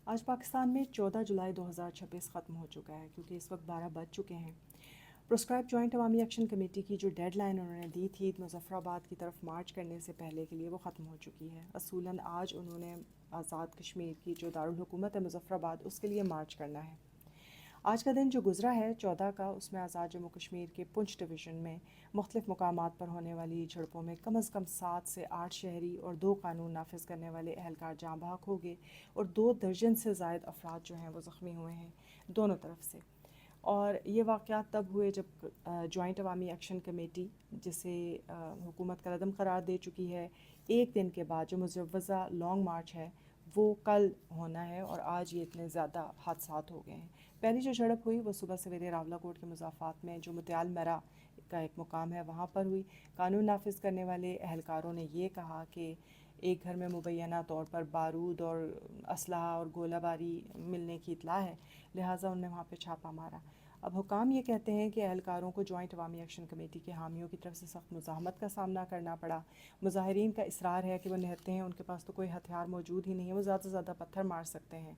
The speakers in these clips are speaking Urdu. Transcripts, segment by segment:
آج پاکستان میں 14 جولائی 2026 ختم ہو چکا ہے کیونکہ اس وقت 12 بج چکے ہیں۔ پروسکرائب جوائنٹ عوامی ایکشن کمیٹی کی جو ڈیڈ لائن انہوں نے دی تھی مظفر آباد کی طرف مارچ کرنے سے پہلے کے لیے، وہ ختم ہو چکی ہے۔ اصولاً آج انہوں نے آزاد کشمیر کی جو دارالحکومت ہے مظفر آباد، اس کے لیے مارچ کرنا ہے۔ آج کا دن جو گزرا ہے 14 کا، اس میں آزاد جموں کشمیر کے پنچ ڈویژن میں مختلف مقامات پر ہونے والی جھڑپوں میں کم از کم 7 سے 8 شہری اور 2 قانون نافذ کرنے والے اہلکار جاں بحق ہو گئے اور 2 درجن سے زائد افراد جو ہیں وہ زخمی ہوئے ہیں دونوں طرف سے۔ اور یہ واقعات تب ہوئے جب جوائنٹ عوامی ایکشن کمیٹی، جسے حکومت کا عدم قرار دے چکی ہے، ایک دن کے بعد جو مجوزہ لانگ مارچ ہے وہ کل ہونا ہے، اور آج یہ اتنے زیادہ حادثات ہو گئے ہیں۔ پہلی جو جھڑپ ہوئی وہ صبح سویرے راولہ کوٹ کے مضافات میں جو متیال میرا کا ایک مقام ہے وہاں پر ہوئی۔ قانون نافذ کرنے والے اہلکاروں نے یہ کہا کہ ایک گھر میں مبینہ طور پر بارود اور اسلحہ اور گولہ باری ملنے کی اطلاع ہے، لہٰذا انہوں نے وہاں پہ چھاپہ مارا۔ اب حکام یہ کہتے ہیں کہ اہلکاروں کو جوائنٹ عوامی ایکشن کمیٹی کے حامیوں کی طرف سے سخت مزاحمت کا سامنا کرنا پڑا۔ مظاہرین کا اصرار ہے کہ وہ نہتے ہیں، ان کے پاس تو کوئی ہتھیار موجود ہی نہیں ہے، وہ زیادہ سے زیادہ پتھر مار سکتے ہیں۔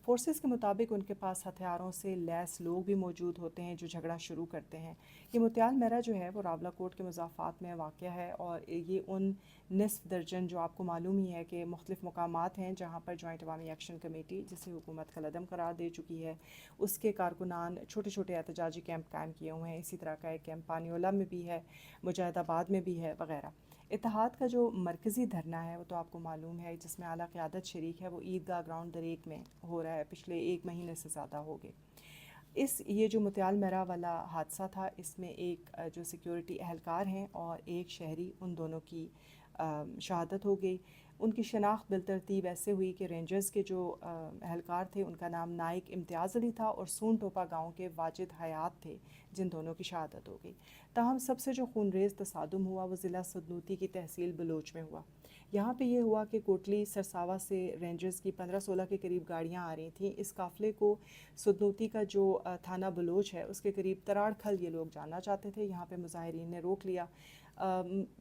فورسز کے مطابق ان کے پاس ہتھیاروں سے لیس لوگ بھی موجود ہوتے ہیں جو جھگڑا شروع کرتے ہیں۔ یہ متیال میرا جو ہے وہ راولہ کوٹ کے مضافات میں واقع ہے، اور یہ ان نصف درجن جو آپ کو معلوم ہی ہے کہ مختلف مقامات ہیں جہاں پر جوائنٹ عوامی ایکشن کمیٹی، جسے حکومت کا عدم قرار دے چکی ہے، اس کے کارکنان چھوٹے چھوٹے احتجاجی کیمپ قائم کیے ہوئے ہیں۔ اسی طرح کا ایک کیمپ پانیولہ میں بھی ہے، مجاہد آباد میں بھی ہے وغیرہ۔ اتحاد کا جو مرکزی دھرنا ہے وہ تو آپ کو معلوم ہے، جس میں اعلیٰ قیادت شریک ہے، وہ عیدگاہ گراؤنڈ دریک میں ہو رہا ہے، پچھلے 1 مہینے سے زیادہ ہو گئے۔ یہ جو متیال میرا والا حادثہ تھا، اس میں ایک جو سیکیورٹی اہلکار ہیں اور ایک شہری، ان دونوں کی شہادت ہو گئی۔ ان کی شناخت بالترتیب ایسے ہوئی کہ رینجرز کے جو اہلکار تھے ان کا نام نائک امتیاز علی تھا، اور سون ٹوپا گاؤں کے واجد حیات تھے جن دونوں کی شہادت ہو گئی۔ تاہم سب سے جو خونریز تصادم ہوا وہ ضلع سدنوتی کی تحصیل بلوچ میں ہوا۔ یہاں پہ یہ ہوا کہ کوٹلی سرساوا سے رینجرز کی 15-16 کے قریب گاڑیاں آ رہی تھیں۔ اس قافلے کو سدنوتی کا جو تھانہ بلوچ ہے اس کے قریب تراڑ کھل یہ لوگ جانا چاہتے تھے، یہاں پہ مظاہرین نے روک لیا۔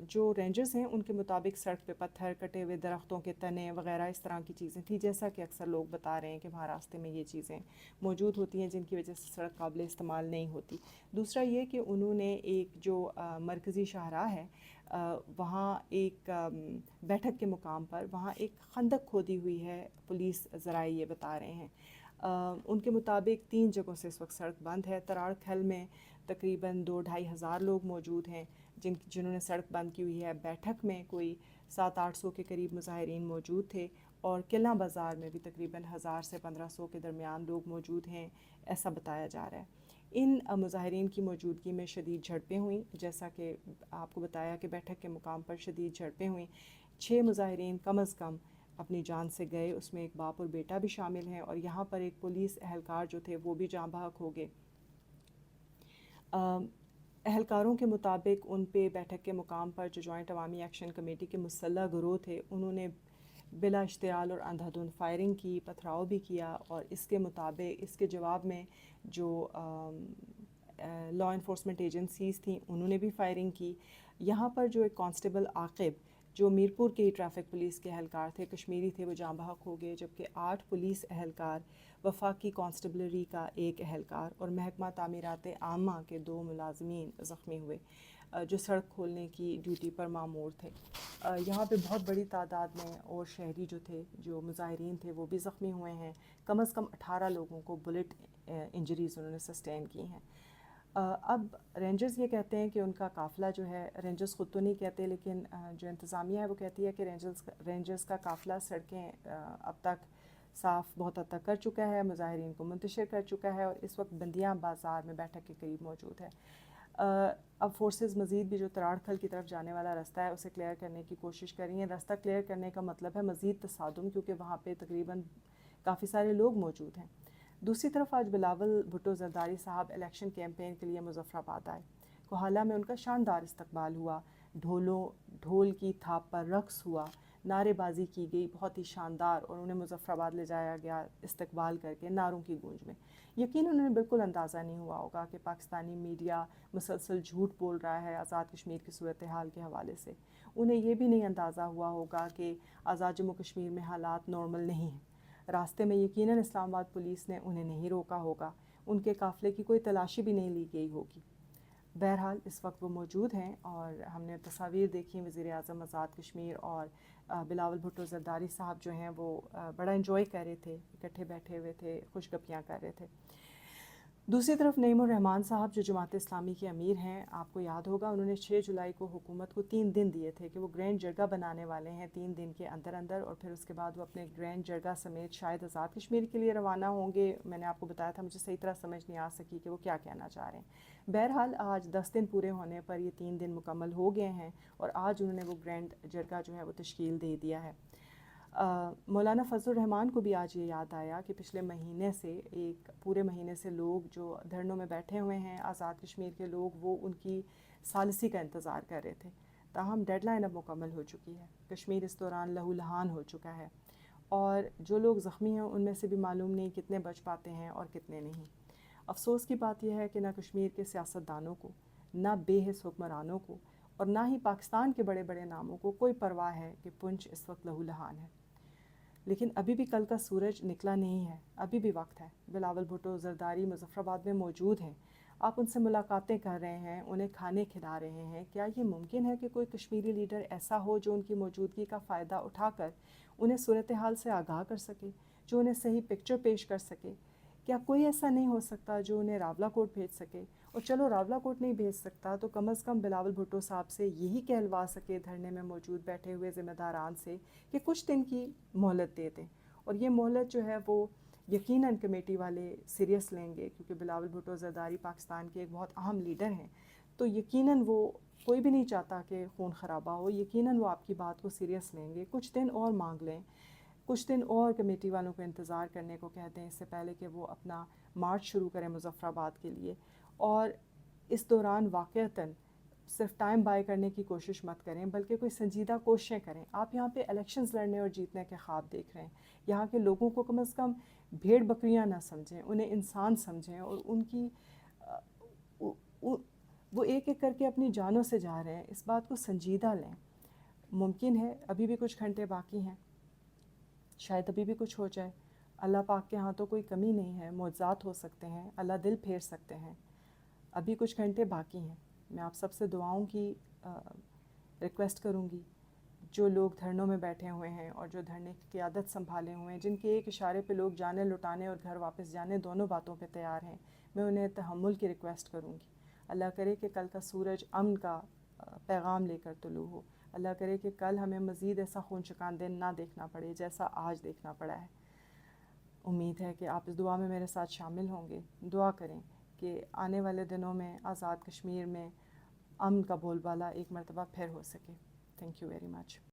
جو رینجرز ہیں ان کے مطابق سڑک پہ پتھر، کٹے ہوئے درختوں کے تنے وغیرہ اس طرح کی چیزیں تھیں، جیسا کہ اکثر لوگ بتا رہے ہیں کہ وہاں راستے میں یہ چیزیں موجود ہوتی ہیں جن کی وجہ سے سڑک قابل استعمال نہیں ہوتی۔ دوسرا یہ کہ انہوں نے ایک جو مرکزی شاہراہ ہے وہاں ایک بیٹھک کے مقام پر وہاں ایک خندق کھودی ہوئی ہے، پولیس ذرائع یہ بتا رہے ہیں۔ ان کے مطابق 3 جگہوں سے اس وقت سڑک بند ہے۔ تراڑ کھل میں تقریباً 2-2.5 ہزار لوگ موجود ہیں جنہوں نے سڑک بند کی ہوئی ہے۔ بیٹھک میں کوئی 700-800 کے قریب مظاہرین موجود تھے، اور قلعہ بازار میں بھی تقریباً 1000 سے 1500 کے درمیان لوگ موجود ہیں، ایسا بتایا جا رہا ہے۔ ان مظاہرین کی موجودگی میں شدید جھڑپیں ہوئیں، جیسا کہ آپ کو بتایا کہ بیٹھک کے مقام پر شدید جھڑپیں ہوئیں۔ 6 مظاہرین کم از کم اپنی جان سے گئے، اس میں ایک باپ اور بیٹا بھی شامل ہیں، اور یہاں پر ایک پولیس اہلکار جو تھے وہ بھی جاں بحق ہو گئے۔ اہلکاروں کے مطابق ان پہ بیٹھک کے مقام پر جو جوائنٹ عوامی ایکشن کمیٹی کے مسلح گروہ تھے انہوں نے بلا اشتعال اور اندھا دھند فائرنگ کی، پتھراؤ بھی کیا، اور اس کے مطابق اس کے جواب میں جو لا انفورسمنٹ ایجنسیز تھیں انہوں نے بھی فائرنگ کی۔ یہاں پر جو ایک کانسٹیبل عاقب جو میرپور کے ٹریفک پولیس کے اہلکار تھے، کشمیری تھے، وہ جاں بحق ہو گئے، جبکہ 8 پولیس اہلکار، وفاقی کانسٹیبلری کا ایک اہلکار اور محکمہ تعمیرات عامہ کے 2 ملازمین زخمی ہوئے جو سڑک کھولنے کی ڈیوٹی پر مامور تھے۔ یہاں پہ بہت بڑی تعداد میں اور شہری جو تھے، جو مظاہرین تھے، وہ بھی زخمی ہوئے ہیں۔ کم از کم 18 لوگوں کو بلٹ انجریز انہوں نے سسٹین کی ہیں۔ اب رینجرز یہ کہتے ہیں کہ ان کا قافلہ جو ہے، رینجرز خود تو نہیں کہتے لیکن جو انتظامیہ ہے وہ کہتی ہے کہ رینجرز کا قافلہ سڑکیں اب تک صاف بہت حد تک کر چکا ہے، مظاہرین کو منتشر کر چکا ہے، اور اس وقت بندیاں بازار میں بیٹھک کے قریب موجود ہے۔ اب فورسز مزید بھی جو تراڑ کھل کی طرف جانے والا رستہ ہے اسے کلیئر کرنے کی کوشش کر رہی ہیں۔ رستہ کلیئر کرنے کا مطلب ہے مزید تصادم، کیونکہ وہاں پہ تقریباً کافی سارے لوگ موجود ہیں۔ دوسری طرف آج بلاول بھٹو زرداری صاحب الیکشن کیمپین کے لیے مظفر آباد آئے۔ کوہالہ میں ان کا شاندار استقبال ہوا، ڈھول کی تھاپ پر رقص ہوا، نعرے بازی کی گئی بہت ہی شاندار، اور انہیں مظفر آباد لے جایا گیا استقبال کر کے نعروں کی گونج میں۔ یقیناً انہیں بالکل اندازہ نہیں ہوا ہوگا کہ پاکستانی میڈیا مسلسل جھوٹ بول رہا ہے آزاد کشمیر کی صورتحال کے حوالے سے۔ انہیں یہ بھی نہیں اندازہ ہوا ہوگا کہ آزاد جموں کشمیر میں حالات نارمل نہیں ہیں۔ راستے میں یقیناً اسلام آباد پولیس نے انہیں نہیں روکا ہوگا، ان کے قافلے کی کوئی تلاشی بھی نہیں لی گئی ہوگی۔ بہرحال اس وقت وہ موجود ہیں اور ہم نے تصاویر دیکھی وزیر اعظم آزاد کشمیر اور بلاول بھٹو زرداری صاحب جو ہیں وہ بڑا انجوائے کر رہے تھے، اکٹھے بیٹھے ہوئے تھے، خوش گپیاں کر رہے تھے۔ دوسری طرف نعیم الرحمان صاحب جو جماعت اسلامی کے امیر ہیں، آپ کو یاد ہوگا انہوں نے 6 جولائی کو حکومت کو 3 دن دیے تھے کہ وہ گرینڈ جرگہ بنانے والے ہیں 3 دن کے اندر اندر، اور پھر اس کے بعد وہ اپنے گرینڈ جرگہ سمیت شاید آزاد کشمیر کے لیے روانہ ہوں گے۔ میں نے آپ کو بتایا تھا مجھے صحیح طرح سمجھ نہیں آ سکی کہ وہ کیا کہنا چاہ رہے ہیں۔ بہرحال آج 10 دن پورے ہونے پر یہ 3 دن مکمل ہو گئے ہیں اور آج انہوں نے وہ گرینڈ جرگہ جو ہے وہ تشکیل دے دیا ہے۔ مولانا فضل الرحمان کو بھی آج یہ یاد آیا کہ پچھلے مہینے سے ایک پورے مہینے سے لوگ جو دھرنوں میں بیٹھے ہوئے ہیں آزاد کشمیر کے لوگ، وہ ان کی ثالثی کا انتظار کر رہے تھے، تاہم ڈیڈ لائن اب مکمل ہو چکی ہے۔ کشمیر اس دوران لہو لہان ہو چکا ہے اور جو لوگ زخمی ہیں ان میں سے بھی معلوم نہیں کتنے بچ پاتے ہیں اور کتنے نہیں۔ افسوس کی بات یہ ہے کہ نہ کشمیر کے سیاستدانوں کو، نہ بے حس حکمرانوں کو اور نہ ہی پاکستان کے بڑے بڑے ناموں کو کوئی پرواہ ہے کہ پنچ اس وقت لہو لہان ہے۔ لیکن ابھی بھی کل کا سورج نکلا نہیں ہے، ابھی بھی وقت ہے۔ بلاول بھٹو زرداری مظفر آباد میں موجود ہیں، آپ ان سے ملاقاتیں کر رہے ہیں، انہیں کھانے کھلا رہے ہیں۔ کیا یہ ممکن ہے کہ کوئی کشمیری لیڈر ایسا ہو جو ان کی موجودگی کا فائدہ اٹھا کر انہیں صورتحال سے آگاہ کر سکے، جو انہیں صحیح پکچر پیش کر سکے؟ کیا کوئی ایسا نہیں ہو سکتا جو انہیں راولا کوٹ بھیج سکے؟ اور چلو راولا کوٹ نہیں بھیج سکتا تو کم از کم بلاول بھٹو صاحب سے یہی کہلوا سکے دھرنے میں موجود بیٹھے ہوئے ذمہ داران سے کہ کچھ دن کی مہلت دے دیں، اور یہ مہلت جو ہے وہ یقیناً کمیٹی والے سیریس لیں گے، کیونکہ بلاول بھٹو زرداری پاکستان کے ایک بہت اہم لیڈر ہیں، تو یقیناً وہ کوئی بھی نہیں چاہتا کہ خون خرابہ ہو، یقیناً وہ آپ کی بات کو سیریس لیں گے۔ کچھ دن اور مانگ لیں، کچھ دن اور کمیٹی والوں کو انتظار کرنے کو کہہ دیں اس سے پہلے کہ وہ اپنا مارچ شروع کریں مظفر آباد کے لیے، اور اس دوران واقعتاً صرف ٹائم بائی کرنے کی کوشش مت کریں بلکہ کوئی سنجیدہ کوششیں کریں۔ آپ یہاں پہ الیکشنز لڑنے اور جیتنے کے خواب دیکھ رہے ہیں، یہاں کے لوگوں کو کم از کم بھیڑ بکریاں نہ سمجھیں، انہیں انسان سمجھیں، اور ان کی وہ ایک ایک کر کے اپنی جانوں سے جا رہے ہیں، اس بات کو سنجیدہ لیں۔ ممکن ہے ابھی بھی کچھ گھنٹے باقی ہیں، شاید ابھی بھی کچھ ہو جائے، اللہ پاک کے ہاں تو کوئی کمی نہیں ہے، معجزات ہو سکتے ہیں، اللہ دل پھیر سکتے ہیں۔ ابھی کچھ گھنٹے باقی ہیں، میں آپ سب سے دعاؤں کی ریکویسٹ کروں گی۔ جو لوگ دھرنوں میں بیٹھے ہوئے ہیں اور جو دھرنے کی قیادت سنبھالے ہوئے ہیں، جن کے ایک اشارے پہ لوگ جانیں لٹانے اور گھر واپس جانے دونوں باتوں پہ تیار ہیں، میں انہیں تحمل کی ریکویسٹ کروں گی۔ اللہ کرے کہ کل کا سورج امن کا پیغام لے کر طلوع ہو، اللہ کرے کہ کل ہمیں مزید ایسا خون چکان دن نہ دیکھنا پڑے جیسا آج دیکھنا پڑا ہے۔ امید ہے کہ آپ اس دعا میں میرے ساتھ شامل ہوں گے۔ دعا کریں کہ آنے والے دنوں میں آزاد کشمیر میں امن کا بول بالا ایک مرتبہ پھر ہو سکے۔ Thank you very much.